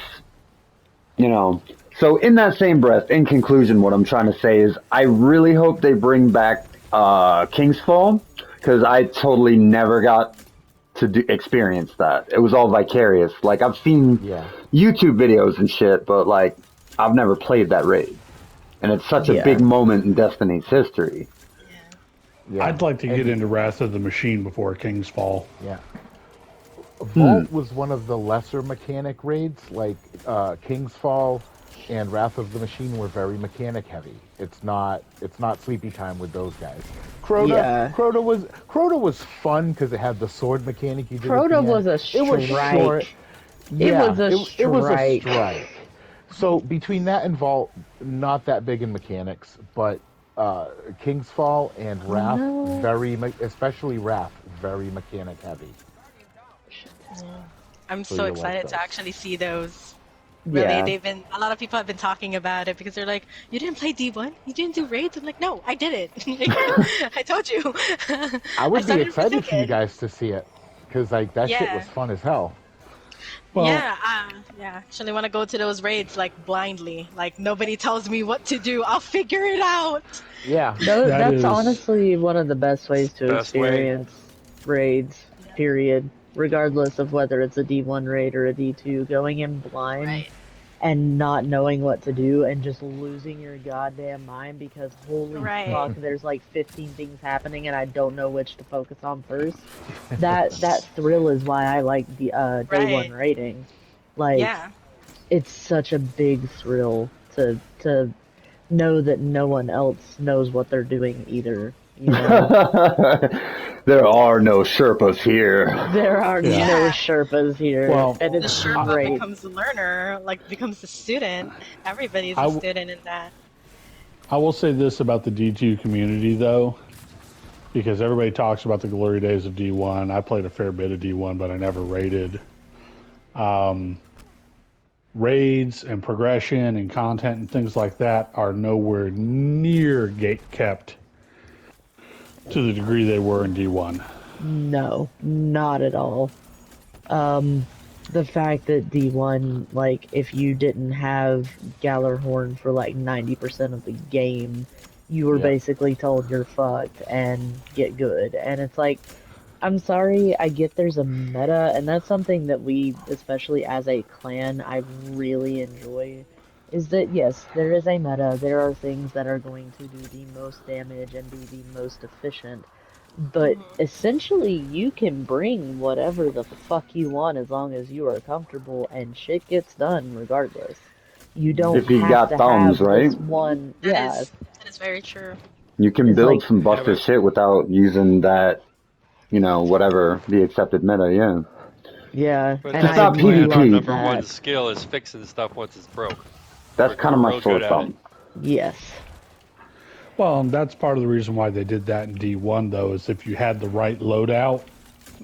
you know. So in that same breath, in conclusion, what I'm trying to say is I really hope they bring back King's Fall because I totally never got to experience that. It was all vicarious. Like, I've seen Yeah. YouTube videos and shit, but like I've never played that raid, and it's such a big Yeah. moment in Destiny's history. Yeah. I'd like to get And- into Wrath of the Machine before King's Fall. Yeah. Vault was one of the lesser mechanic raids. Like King's Fall and Wrath of the Machine were very mechanic heavy. It's not sleepy time with those guys. Yeah. Crota was fun because it had the sword mechanic you did. at the Crota end. was a It was strike. short. It Yeah, was a it was a strike. strike. So between that and Vault, not that big in mechanics, but King's Fall and Wrath, No. especially Wrath, very mechanic heavy. I'm So so you'll like excited to those. actually see those. Really, Yeah. they've been a lot of people have been talking about it because they're like, "You didn't play D1? You didn't do raids?" I'm like, "No, I did it. I told you." I I would be started excited for you Forsaken. guys to see it because like that shit was Yeah, fun as hell. Well, yeah, yeah. Actually, want to go to those raids like blindly. Like nobody tells me what to do. I'll figure it out. Yeah, No, that that's is honestly one of the best ways to Best way. experience raids, period. Regardless of whether it's a D1 raid or a D2, going in blind Right. and not knowing what to do and just losing your goddamn mind because holy Right. fuck, there's like 15 things happening and I don't know which to focus on first. That thrill is why I like the day one Right. raiding. Like Yeah. it's such a big thrill to know that no one else knows what they're doing either. You know, There are no Sherpas here. there are Yeah. no Yeah, Sherpas here, Well, and the it's Sherpa great. becomes the learner, like becomes the student. Everybody's I, a w- student in that. I will say this about the D2 community, though, because everybody talks about the glory days of D1. I played a fair bit of D1, but I never raided. Um, Raids and progression and content and things like that are nowhere near gate kept to the degree they were in D1. No, not at all. Um, the fact that D1, like, if you didn't have Gallarhorn for like 90% of the game, you were Yeah. basically told you're fucked and get good. And it's like, I'm sorry, I get there's a meta, and that's something that we, especially as a clan, I really enjoy. Is that yes, there is a meta. There are things that are going to do the most damage and be the most efficient. But Hmm. essentially, you can bring whatever the fuck you want as long as you are comfortable, and shit gets done regardless. You don't If you have got to thumbs, have right? this one. That Yeah, is that is very true. You can it's build like, some Yeah, busted shit without using that, whatever the accepted meta, yeah. yeah, but and Just as I a not clan, our love PvP. number one that. skill is fixing stuff once it's broke. That's kind We're of my real sore good at it. thumb. Yes. Well, and that's part of the reason why they did that in D1, though, is if you had the right loadout,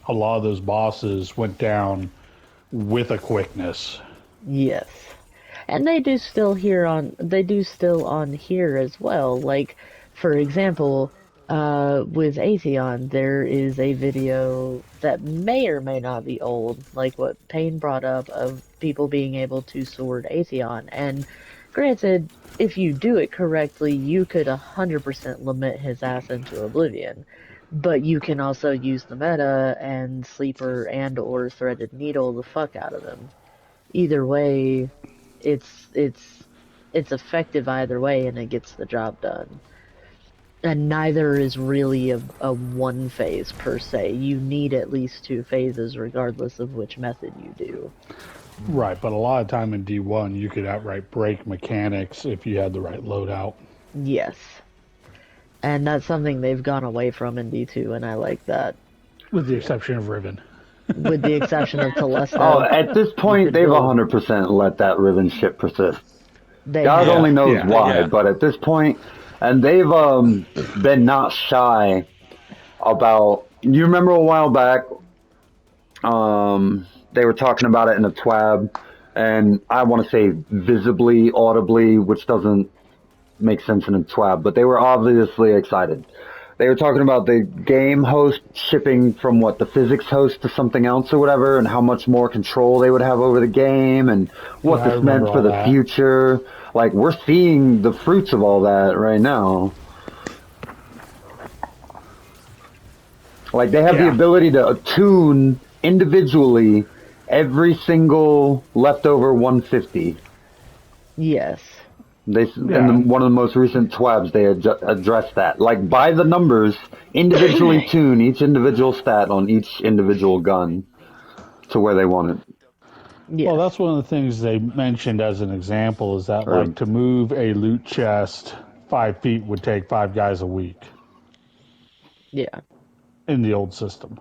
a lot of those bosses went down with a quickness. Yes. And they do still on here as well. Like, for example, with Atheon, there is a video that may or may not be old, like what Payne brought up of people being able to sword Atheon. And granted, if you do it correctly, you could 100% lament his ass into oblivion. But you can also use the meta and sleeper and or threaded needle the fuck out of him. Either way, it's it's effective either way, and it gets the job done. And neither is really a one phase per se. You need at least two phases regardless of which method you do. Right, but a lot of time in D1, you could outright break mechanics if you had the right loadout. Yes. And that's something they've gone away from in D2, and I like that. With the exception of Riven. With the exception of Yeah. Oh, Telesto, at this you point, could they've build. 100% let that Riven shit persist. They God have. only Yeah, knows yeah. why, Yeah. but at this point, and they've been not shy about. You remember a while back, they were talking about it in a twab, and I want to say visibly, audibly, which doesn't make sense in a twab, but they were obviously excited. They were talking about the game host shipping from the physics host to something else or whatever, and how much more control they would have over the game, and what Yeah, I this meant remember for all the that. future. Like, we're seeing the fruits of all that right now. Like, they have the Yeah. ability to attune individually every single leftover 150. Yes. They Yeah. one of the most recent twabs they addressed that, like by the numbers, individually tune each individual stat on each individual gun to where they want it. Well, Yes. that's one of the things they mentioned as an example is that, Or like, to move a loot chest 5 feet would take 5 guys a week Yeah. in the old system.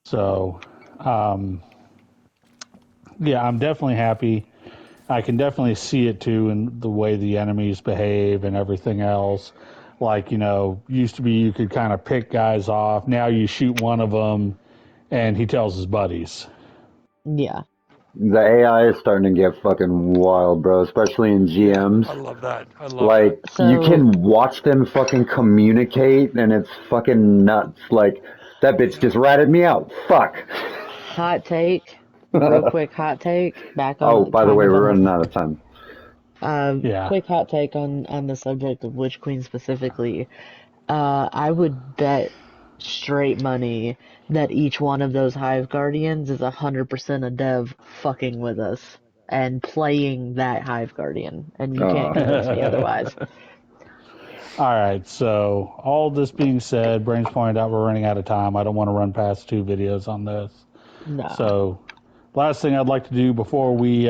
So, um, yeah, I'm definitely happy. I can definitely see it too in the way the enemies behave and everything else. Like, used to be you could kind of pick guys off. Now you shoot one of them and he tells his buddies. Yeah. the AI is starting to get fucking wild, bro. Especially in Yeah. GMs. I love that. I love that. Like you So, can watch them fucking communicate, and it's fucking nuts. Like that bitch just ratted me out. Fuck. hot take, real quick hot take, back Oh, on by the kind way, of we're on running out of time. Yeah. quick hot take on the subject of Witch Queen specifically. I would bet straight money that each one of those Hive Guardians is 100% a dev fucking with us and playing that Hive Guardian, and you can't convince me otherwise. All right. So, all this being said, Brains pointed out we're running out of time. I don't want to run past 2 videos on this. Nah. So, last thing I'd like to do before we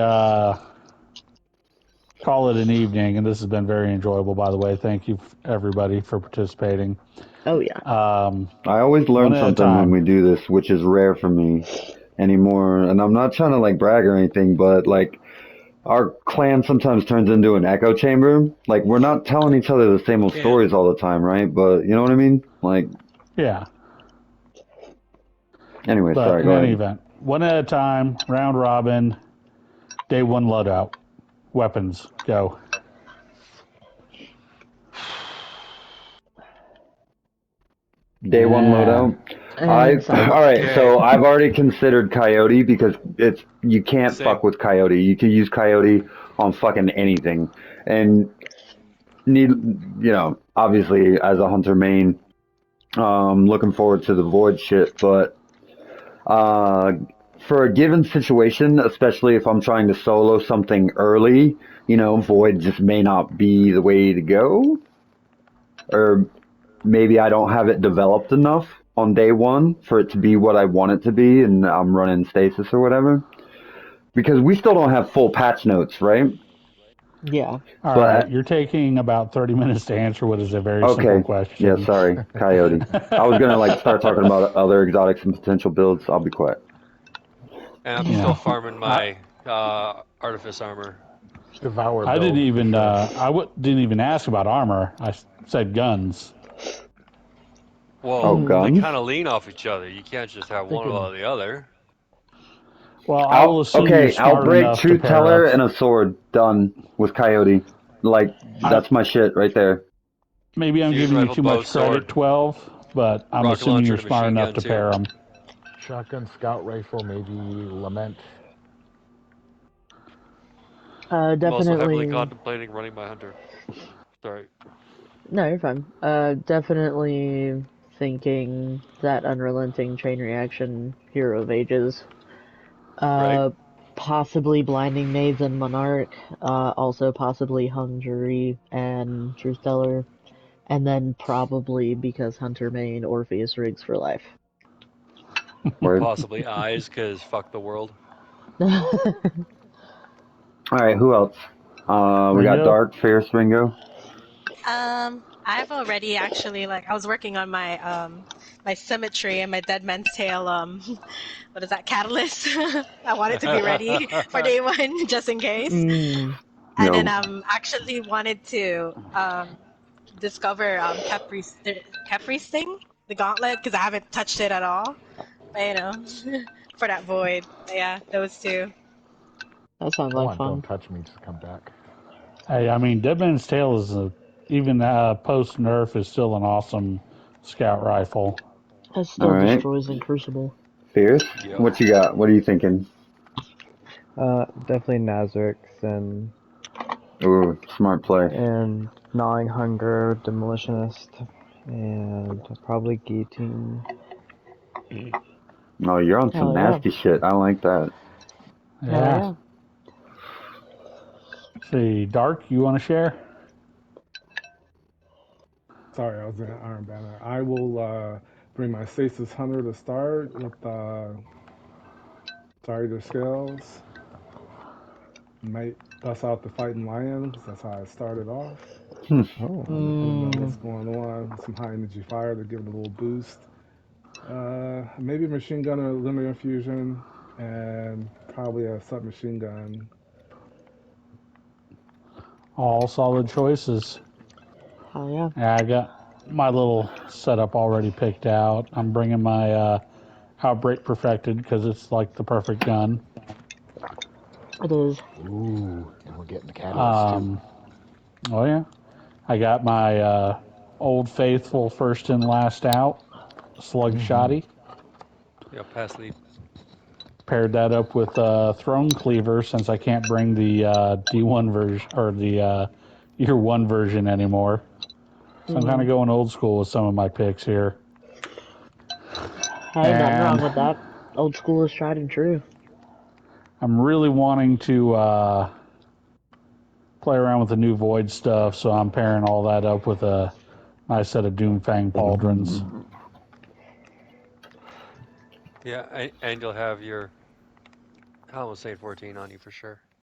call it an evening, and this has been very enjoyable, by the way. Thank you, everybody, for participating. Oh yeah. I always learn One at a something when time. we do this, which is rare for me anymore. And I'm not trying to like brag or anything, but like our clan sometimes turns into an echo chamber. Like we're not telling each other the same old Can. stories all the time, right? But you know what I mean? Like, Yeah. anyway, But sorry, in go any ahead. event, one at a time, round robin, day one loadout. Weapons, go. Day one And loadout. And All silent. right. Okay. So I've already considered coyote because it's you can't Same. fuck with coyote. You can use coyote on fucking anything, and need obviously as a hunter main, looking forward to the void shit. But uh, for a given situation, especially if I'm trying to solo something early, void just may not be the way to go, or maybe I don't have it developed enough on day one for it to be what I want it to be, and I'm running stasis or whatever. Because we still don't have full patch notes, right? Yeah. all right, But you're taking about 30 minutes to answer what is a very simple okay, yeah, question. sorry, coyote. I was gonna like start talking about other exotics and potential builds. I'll be quiet. And I'm You still know, farming I my artifice armor. Devour I didn't build for even sure. didn't even ask about armor. I said guns. Oh, Well, they guns. kind of lean off each other. You can't just have one Thinking without the other. Well, I will Out. assume you're Okay, smart outbreak, enough to truth pair teller, up. and a sword. Done with coyote. Like I that's my shit right there. maybe I'm Fusion giving you rifle, too bow, much credit, sword, 12, but I'm rocket assuming launcher, you're and a smart machine enough gun to too. pair them. shotgun, scout rifle, maybe lament. I'm also heavily Definitely. contemplating running my hunter. Sorry. No, you're fine. Definitely thinking that unrelenting chain reaction hero of ages. Right? Uh, Possibly blinding maze and monarch. Also possibly hung jury and truth teller, and then probably because hunter main Orpheus rigs for life. Word. Possibly eyes, because fuck the world. All right, who else? We got Ringo? Dark, Fierce, Ringo. I've already actually I was working on my my symmetry and my Dead Man's Tale what is that, catalyst? I wanted to be ready for day one just in case. Mm. And then Yo, actually wanted to discover Kepri Sting, the gauntlet, because I haven't touched it at all. But, for that void. But yeah, those two. That sounds I like want fun. Don't Touch Me to come back. Hey, I mean, Dead Man's Tale is even post nerf is still an awesome scout rifle. It all still right, destroys in Crucible. Fierce. Yep. What you got? What are you thinking? Definitely Nazarix Ooh, smart play. and Gnawing Hunger, Demolitionist, and probably Guillotine. Oh, you're on some Hell yeah. nasty shit. I like that. Hell Yeah. yeah. See, Dark, you want to share? Sorry, I was in Iron Banner. I will bring my Stasis Hunter to start with Target Scales. Might bust out the Fighting Lion because that's how I started off. Hmm. Oh, Depending on Mm. what's going on, some high energy fire to give it a little boost. Maybe machine gun or linear infusion, and probably a submachine gun. All solid choices. Hell yeah. Yeah, I got my little setup already picked out. I'm bringing my Outbreak Perfected because it's like the perfect gun. It is. Ooh, and we're getting the catalyst too. Um, oh, yeah. I got my Old Faithful first in, last out slug Mm-hmm. shotty. Yeah, pass lead. Paired that up with Throne Cleaver since I can't bring the D1 version or the Year 1 version anymore. So I'm kind of Mm. going old school with some of my picks here. Hey, nothing wrong And with that. Old school is tried and true. I'm really wanting to play around with the new Void stuff, so I'm pairing all that up with a nice set of Doomfang Pauldrons. Yeah, and you'll have your I almost saying 14 on you for sure.